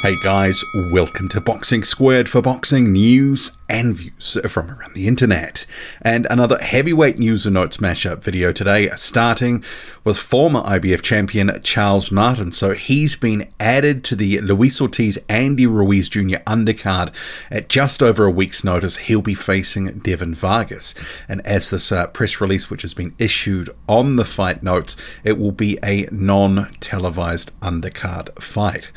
Hey guys, welcome to Boxing Squared for boxing news and views from around the internet. And another heavyweight news and notes mashup video today, starting with former IBF champion Charles Martin. So he's been added to the Luis Ortiz Andy Ruiz Jr. undercard at just over a week's notice. He'll be facing Devin Vargas. And as this press release which has been issued on the fight notes, it will be a non-televised undercard fight.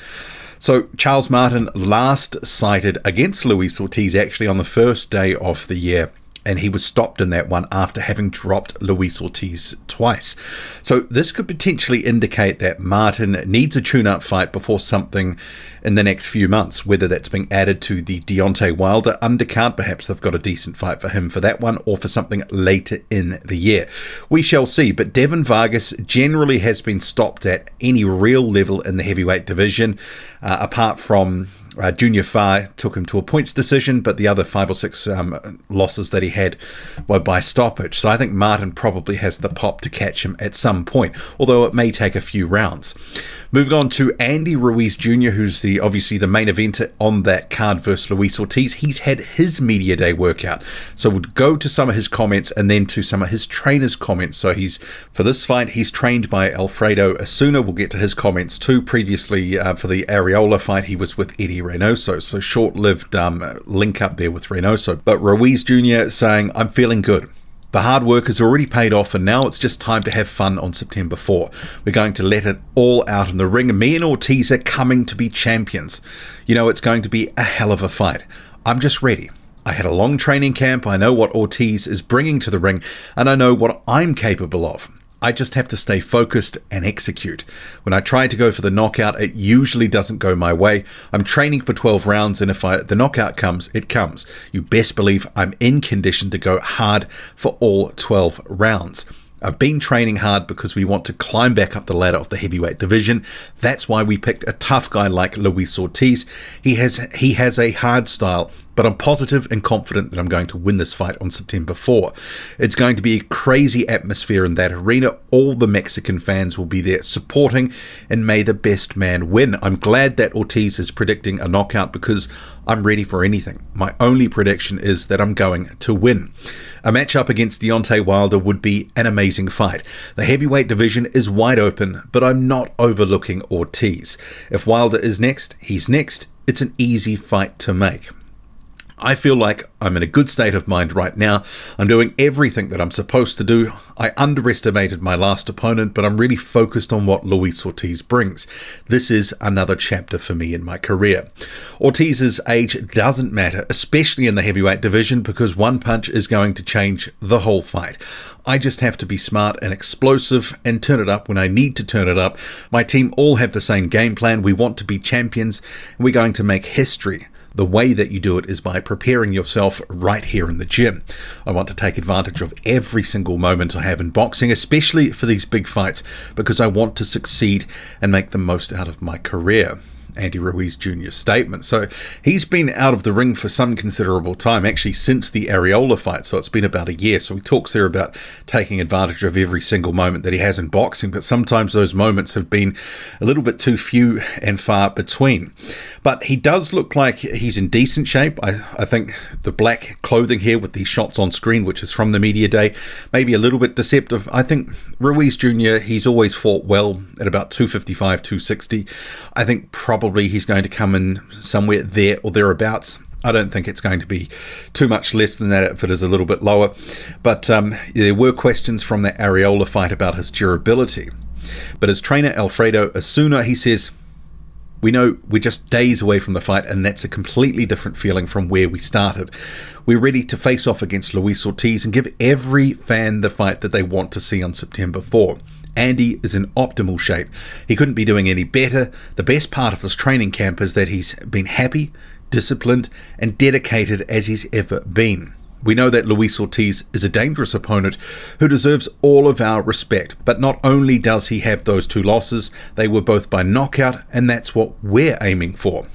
So Charles Martin last sighted against Luis Ortiz actually on the first day of the year, and he was stopped in that one after having dropped Luis Ortiz twice. So this could potentially indicate that Martin needs a tune-up fight before something in the next few months, whether that's being added to the Deontay Wilder undercard. Perhaps they've got a decent fight for him for that one, or for something later in the year. We shall see, but Devin Vargas generally has been stopped at any real level in the heavyweight division, apart from Junior Fa took him to a points decision, but the other 5 or 6 losses that he had were by stoppage. So I think Martin probably has the pop to catch him at some point, although it may take a few rounds. Moving on to Andy Ruiz Jr., who's obviously the main eventer on that card versus Luis Ortiz. He's had his media day workout, so we'll go to some of his comments and then to some of his trainers' comments. So for this fight, he's trained by Alfredo Osuna. We'll get to his comments too. Previously, for the Areola fight, he was with Eddie Reynoso, so short-lived link up there with Reynoso. But Ruiz Jr. saying, "I'm feeling good. The hard work has already paid off, and now it's just time to have fun on September 4. We're going to let it all out in the ring. Me and Ortiz are coming to be champions. You know, it's going to be a hell of a fight. I'm just ready. I had a long training camp. I know what Ortiz is bringing to the ring, and I know what I'm capable of. I just have to stay focused and execute. When I try to go for the knockout, it usually doesn't go my way. I'm training for 12 rounds, and if the knockout comes, it comes. You best believe I'm in condition to go hard for all 12 rounds. I've been training hard because we want to climb back up the ladder of the heavyweight division. That's why we picked a tough guy like Luis Ortiz. He has a hard style, but I'm positive and confident that I'm going to win this fight on September 4. It's going to be a crazy atmosphere in that arena. All the Mexican fans will be there supporting, and may the best man win. I'm glad that Ortiz is predicting a knockout because I'm ready for anything. My only prediction is that I'm going to win. A matchup against Deontay Wilder would be an amazing fight. The heavyweight division is wide open, but I'm not overlooking Ortiz. If Wilder is next, he's next. It's an easy fight to make. I feel like I'm in a good state of mind right now. I'm doing everything that I'm supposed to do. I underestimated my last opponent, but I'm really focused on what Luis Ortiz brings. This is another chapter for me in my career. Ortiz's age doesn't matter, especially in the heavyweight division, because one punch is going to change the whole fight. I just have to be smart and explosive and turn it up when I need to turn it up. My team all have the same game plan. We want to be champions, and we're going to make history. The way that you do it is by preparing yourself right here in the gym. I want to take advantage of every single moment I have in boxing, especially for these big fights, because I want to succeed and make the most out of my career." Andy Ruiz Jr.'s statement. So he's been out of the ring for some considerable time, actually since the Areola fight, so it's been about a year. So he talks there about taking advantage of every single moment that he has in boxing, but sometimes those moments have been a little bit too few and far between. But he does look like he's in decent shape. I think the black clothing here with these shots on screen, which is from the media day, maybe a little bit deceptive. I think Ruiz Jr., he's always fought well at about 255, 260. I think probably he's going to come in somewhere there or thereabouts. I don't think it's going to be too much less than that if it is a little bit lower. But there were questions from that Areola fight about his durability. But his trainer, Alfredo Osuna, he says, "We know we're just days away from the fight, and that's a completely different feeling from where we started. We're ready to face off against Luis Ortiz and give every fan the fight that they want to see on September 4. Andy is in optimal shape. He couldn't be doing any better. The best part of this training camp is that he's been happy, disciplined, and dedicated as he's ever been. We know that Luis Ortiz is a dangerous opponent who deserves all of our respect, but not only does he have those 2 losses, they were both by knockout, and that's what we're aiming for."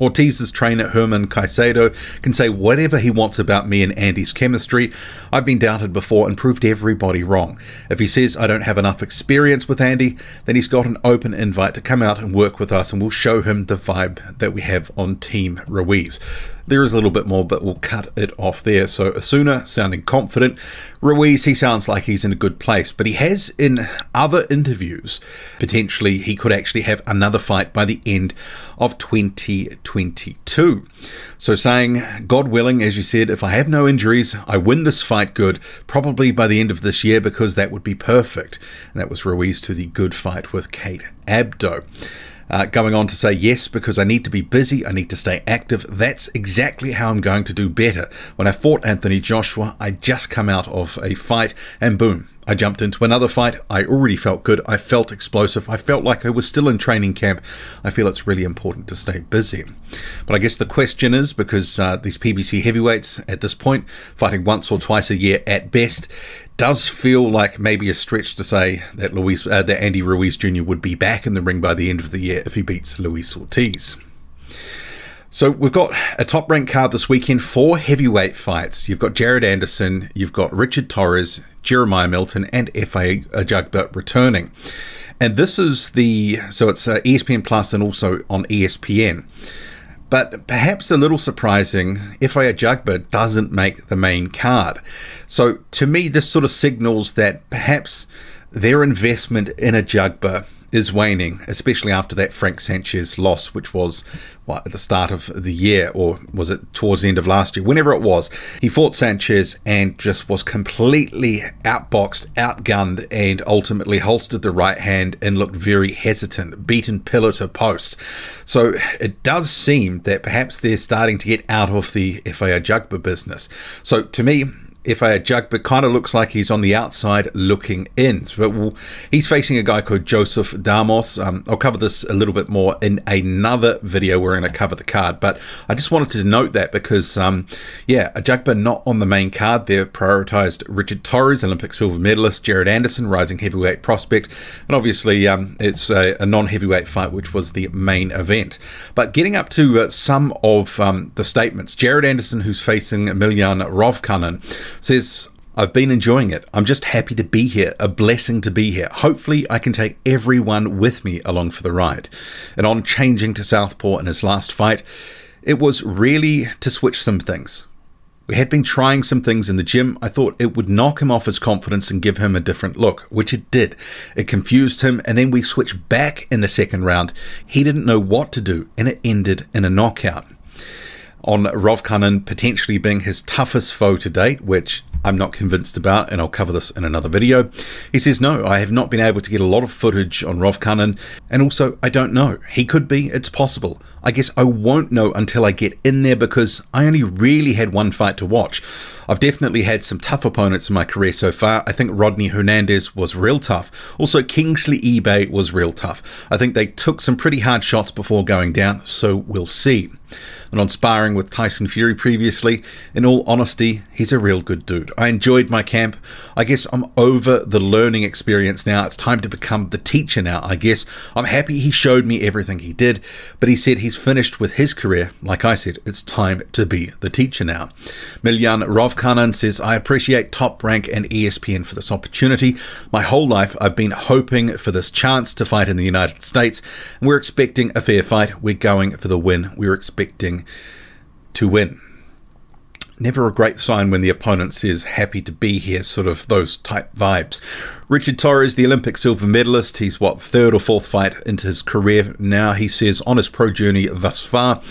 Ortiz's trainer Herman Caicedo can say whatever he wants about me and Andy's chemistry. I've been doubted before and proved everybody wrong. If he says I don't have enough experience with Andy, then he's got an open invite to come out and work with us, and we'll show him the vibe that we have on Team Ruiz. There is a little bit more, but we'll cut it off there. So Asuna sounding confident. Ruiz, he sounds like he's in a good place, but he has in other interviews, potentially he could actually have another fight by the end of 2022. So saying, God willing, as you said, if I have no injuries, I win this fight good, probably by the end of this year, because that would be perfect. And that was Ruiz to the good fight with Kate Abdo. Going on to say, yes, because I need to be busy, I need to stay active. That's exactly how I'm going to do better. When I fought Anthony Joshua, I just come out of a fight and boom, I jumped into another fight. I already felt good. I felt explosive. I felt like I was still in training camp. I feel it's really important to stay busy. But I guess the question is, because these PBC heavyweights at this point, fighting once or twice a year at best, does feel like maybe a stretch to say that Andy Ruiz Jr. would be back in the ring by the end of the year if he beats Luis Ortiz. So we've got a top-ranked card this weekend, 4 heavyweight fights. You've got Jared Anderson, you've got Richard Torrez, Jeremiah Milton, and Efe Ajagba returning. And this is so it's ESPN Plus and also on ESPN. But perhaps a little surprising, Efe Ajagba doesn't make the main card. So to me, this sort of signals that perhaps their investment in Ajagba is waning, especially after that Frank Sanchez loss, which was at the start of the year, or was it towards the end of last year? Whenever it was, he fought Sanchez and just was completely outboxed, outgunned, and ultimately holstered the right hand and looked very hesitant, beaten pillar to post. So it does seem that perhaps they're starting to get out of the Efe Ajagba business. So to me, Efe Ajagba kind of looks like he's on the outside looking in. But he's facing a guy called Joseph Damos. I'll cover this a little bit more in another video where I'm going to cover the card. But I just wanted to note that because, yeah, Ajagba not on the main card. They've prioritized Richard Torrez, Olympic silver medalist, Jared Anderson, rising heavyweight prospect. And obviously, it's a non-heavyweight fight, which was the main event. But getting up to some of the statements, Jared Anderson, who's facing Miljan Rovcanin, says, I've been enjoying it. I'm just happy to be here. A blessing to be here. Hopefully I can take everyone with me along for the ride. And on changing to southpaw in his last fight, it was really to switch some things. We had been trying some things in the gym. I thought it would knock him off his confidence and give him a different look, which it did. It confused him, and then we switched back in the second round. He didn't know what to do, and it ended in a knockout. On Rovcanin potentially being his toughest foe to date, which I'm not convinced about, and I'll cover this in another video. He says, no, I have not been able to get a lot of footage on Rovcanin, and also, I don't know. He could be, it's possible. I guess I won't know until I get in there because I only really had one fight to watch. I've definitely had some tough opponents in my career so far. I think Rodney Hernandez was real tough. Also, Kingsley eBay was real tough. I think they took some pretty hard shots before going down, so we'll see. And on sparring with Tyson Fury previously, in all honesty, he's a real good dude. I enjoyed my camp. I guess I'm over the learning experience now. It's time to become the teacher now, I guess. I'm happy he showed me everything he did, but he said he's finished with his career. Like I said, it's time to be the teacher now. Miljan Rovcanin says, I appreciate Top Rank and ESPN for this opportunity. My whole life I've been hoping for this chance to fight in the United States, and we're expecting a fair fight. We're going for the win. We're expecting to win. Never a great sign when the opponent says happy to be here, sort of those type vibes. Richard Torrez, the Olympic silver medalist, he's third or fourth fight into his career now. He says on his pro journey thus far,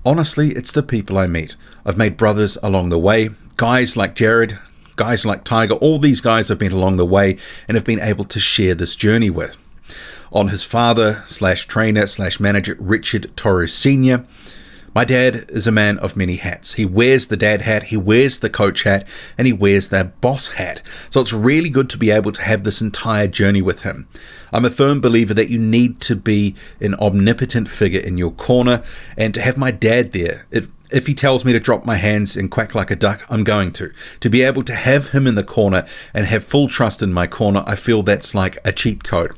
honestly, it's the people I meet. I've made brothers along the way, guys like Jared, guys like Tiger, all these guys have been along the way and have been able to share this journey with. On his father / trainer / manager, Richard Torrez Sr., my dad is a man of many hats. He wears the dad hat, he wears the coach hat, and he wears the boss hat. So it's really good to be able to have this entire journey with him. I'm a firm believer that you need to be an omnipotent figure in your corner, and to have my dad there, if he tells me to drop my hands and quack like a duck, I'm going to. To be able to have him in the corner and have full trust in my corner, I feel that's like a cheat code.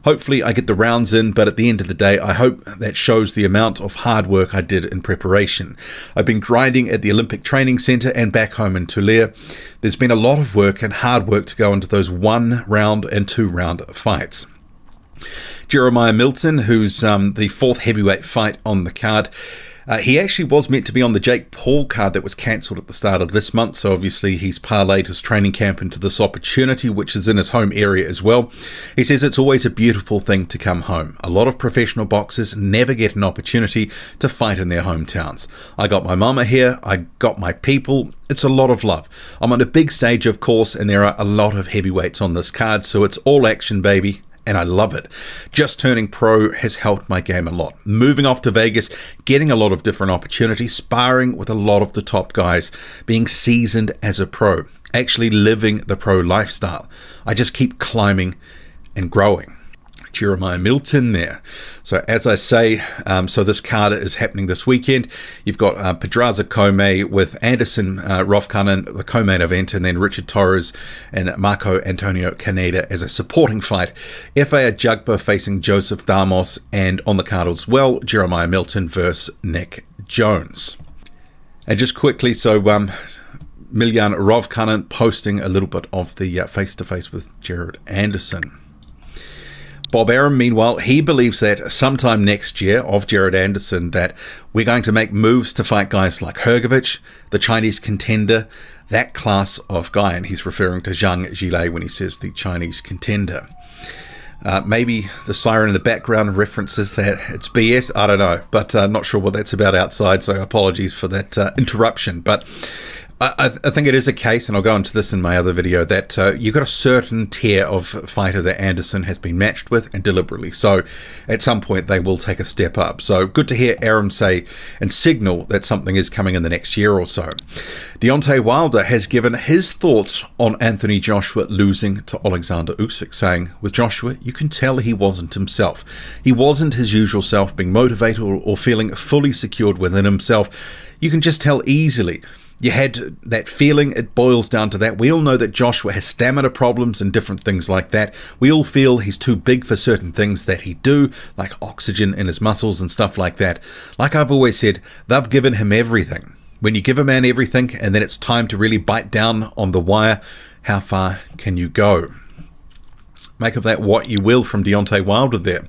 Hopefully I get the rounds in, but at the end of the day, I hope that shows the amount of hard work I did in preparation. I've been grinding at the Olympic Training Centre and back home in Tulare. There's been a lot of work and hard work to go into those 1-round and 2-round fights. Jeremiah Milton, who's the 4th heavyweight fight on the card, he actually was meant to be on the Jake Paul card that was cancelled at the start of this month, so obviously he's parlayed his training camp into this opportunity, which is in his home area as well. He says it's always a beautiful thing to come home. A lot of professional boxers never get an opportunity to fight in their hometowns. I got my mama here, I got my people. It's a lot of love. I'm on a big stage, of course, and there are a lot of heavyweights on this card, so it's all action, baby. And I love it. Just turning pro has helped my game a lot. Moving off to Vegas, getting a lot of different opportunities, sparring with a lot of the top guys, being seasoned as a pro, actually living the pro lifestyle. I just keep climbing and growing. Jeremiah Milton there. So as I say, so this card is happening this weekend. You've got Pedraza Comey with Anderson Rovcanin, the co-main event, and then Richard Torrez and Marco Antonio Caneda as a supporting fight. Efe Ajagba facing Joseph Damos, and on the card as well, Jeremiah Milton versus Nick Jones. And just quickly, so Miljan Rovcanin posting a little bit of the face-to-face with Jared Anderson. Bob Arum, meanwhile, he believes that sometime next year of Jared Anderson that we're going to make moves to fight guys like Hrgovic, the Chinese contender, that class of guy. And he's referring to Zhang Zhilei when he says the Chinese contender. Maybe the siren in the background references that it's BS. I don't know, but not sure what that's about outside. So apologies for that interruption. But I think it is a case, and I'll go into this in my other video, that you've got a certain tier of fighter that Anderson has been matched with, and deliberately so. At some point, they will take a step up. So good to hear Arum say and signal that something is coming in the next year or so. Deontay Wilder has given his thoughts on Anthony Joshua losing to Alexander Usyk, saying, with Joshua, you can tell he wasn't himself. He wasn't his usual self, being motivated or feeling fully secured within himself. You can just tell easily. You had that feeling, it boils down to that. We all know that Joshua has stamina problems and different things like that. We all feel he's too big for certain things that he do, like oxygen in his muscles and stuff like that. Like I've always said, they've given him everything. When you give a man everything and then it's time to really bite down on the wire, how far can you go? Make of that what you will from Deontay Wilder there.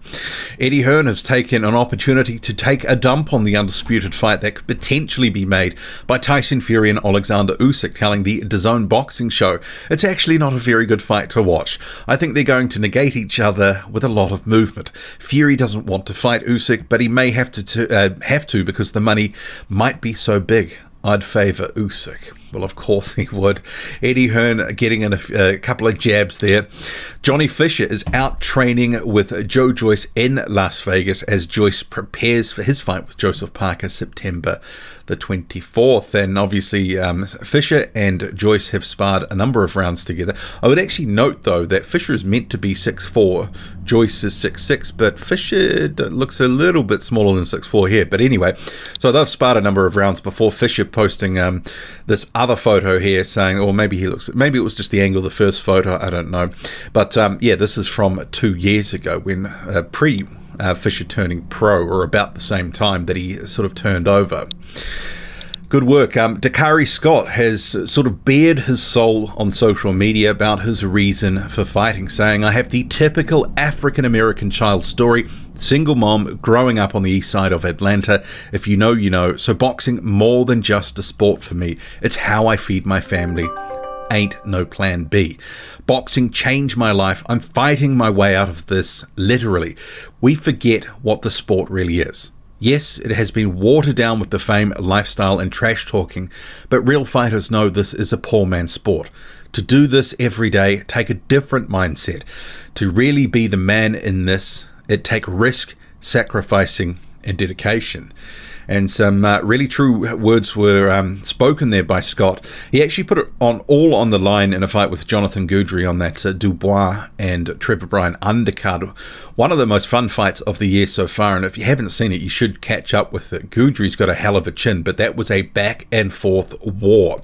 Eddie Hearn has taken an opportunity to take a dump on the undisputed fight that could potentially be made by Tyson Fury and Alexander Usyk, telling the DAZN boxing show it's actually not a very good fight to watch. I think they're going to negate each other with a lot of movement. Fury doesn't want to fight Usyk, but he may have to because the money might be so big. I'd favour Usyk. Well, of course he would. Eddie Hearn getting in a couple of jabs there. Johnny Fisher is out training with Joe Joyce in Las Vegas as Joyce prepares for his fight with Joseph Parker September the 24th. And obviously Fisher and Joyce have sparred a number of rounds together. I would actually note, though, that Fisher is meant to be 6'4", Joyce is 6'6", but Fisher looks a little bit smaller than 6'4" here. But anyway, so they've sparred a number of rounds before. Fisher posting this other photo here saying, or maybe it was just the angle of the first photo, I don't know. But yeah, this is from 2 years ago when Fisher turning pro, or about the same time that he sort of turned over. Good work. Decarree Scott has sort of bared his soul on social media about his reason for fighting, saying, I have the typical African-American child story, single mom growing up on the east side of Atlanta. If you know, you know. So boxing more than just a sport for me. It's how I feed my family. Ain't no plan B. Boxing changed my life. I'm fighting my way out of this, literally. We forget what the sport really is. Yes, it has been watered down with the fame, lifestyle, and trash talking, but real fighters know this is a poor man's sport. To do this every day, take a different mindset. To really be the man in this, it takes risk, sacrificing, and dedication. And some really true words were spoken there by Scott. He actually put it all on the line in a fight with Jonathan Goodall on that Dubois and Trevor Bryan undercard. One of the most fun fights of the year so far, and if you haven't seen it, you should catch up with it. Goodall's got a hell of a chin, but that was a back and forth war.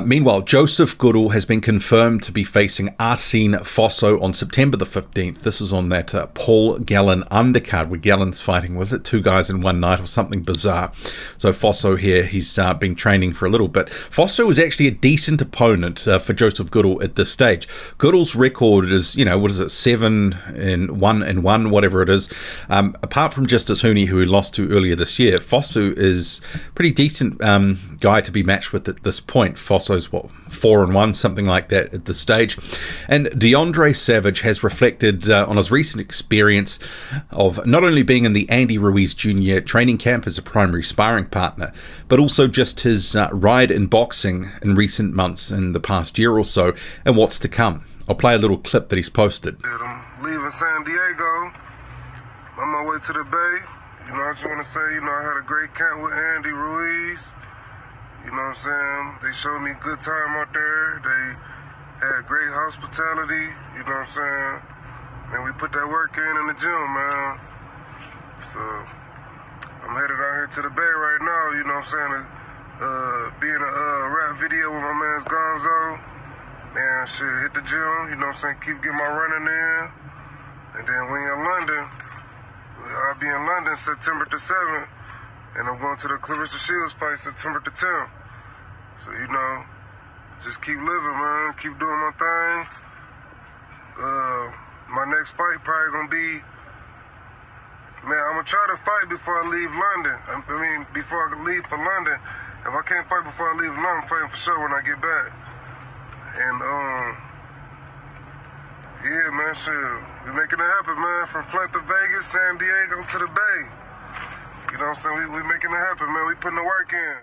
Meanwhile, Joseph Goodall has been confirmed to be facing Arsene Fosso on September the 15th. This is on that Paul Gallen undercard where Gallen's fighting, was it 2 guys in one night or something bizarre? So Fosso here, he's been training for a little bit. Fosso is actually a decent opponent for Joseph Goodall at this stage. Goodall's record is, you know, what is it, 7-1-1, whatever it is. Apart from Justice Hooney, who he lost to earlier this year, Fosso is a pretty decent guy to be matched with at this point. Fosso's, what, 4-1, something like that at this stage. And DeAndre Savage has reflected on his recent experience of not only being in the Andy Ruiz Jr. training camp as a primary sparring partner, but also just his ride in boxing in recent months in the past year or so, and what's to come. I'll play a little clip that he's posted. I'm leaving San Diego, on my way to the Bay. You know, I just want to say, you know, I had a great camp with Andy Ruiz. You know what I'm saying? They showed me a good time out there. They had great hospitality, you know what I'm saying? And we put that work in the gym, man. So, I'm headed out here to the Bay right now, you know what I'm saying? Be in a rap video with my man Gonzo. And shit, hit the gym, you know what I'm saying? Keep getting my running in. And then when you're in London, I'll be in London September the 7th. And I'm going to the Clarissa Shields fight September the 10th. So, you know, just keep living, man. Keep doing my thing. My next fight probably going to be, man, I'm going to try to fight before I leave London. I mean, before I leave for London. If I can't fight before I leave London, I'm fighting for sure when I get back. And, yeah, man, shit. We're making it happen, man. From Flint to Vegas, San Diego to the Bay. You know what I'm saying? We making it happen, man. We putting the work in.